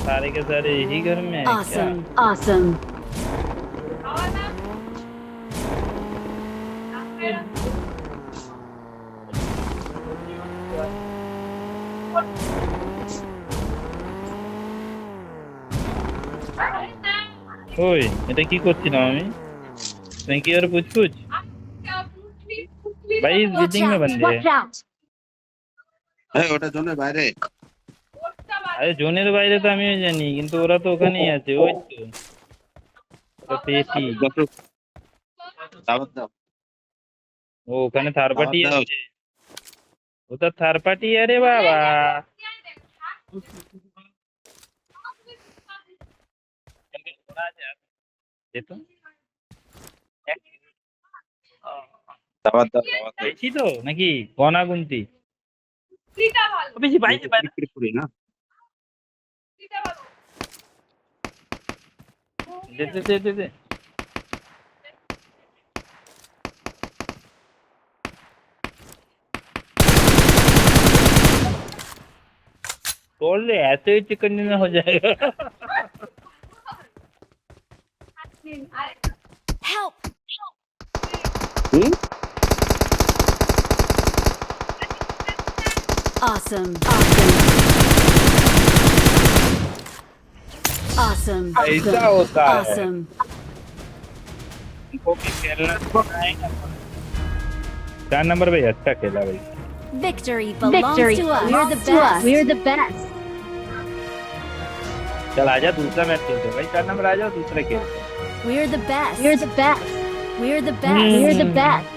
सारे के सारे यही घर में है क्या? Awesome. Awesome. ওই এটা কি করছিলাম আমি? नहीं की और पूछ पूछ भाई Watch बिल्डिंग में out. बंदे Watch हैं। out. এই ওটা জোনের বাইরে। আরে জোনের বাইরে তো আমিও জানি, কিন্তু ওরা তো ওখানেই আছে। ওই তো ওটা পেটি। দাওয়াত দাও, ও ওখানে থার্ড দাওয়াত পার্টি দাও। আছে। ওটা থার্ড পার্টি আরে বাবা। ওরা আছে আর যেত দাওয়াত দাও, দাওয়াত দাও। বেশি তো নাকি গনা গুনতি? বেশি বাইরে বাইরে ত্রিপুরি না? যেতে যেতে যেতে तोड़ ले, ऐसे ही चिकन डिनर हो जाएगा। Help. হুম? Awesome. Awesome. Awesome. ऐसा होता है। Awesome. इनको भी खेलना आएगा। 4 नंबर भाई अच्छा खेला भाई। Victory belongs to us. We're the best. We're the best. चल आजा दूसरा मैच खेलते हैं भाई। 4 नंबर आ जाओ दूसरा खेलते हैं। We're the best. We're the best. We're the best. We're the best.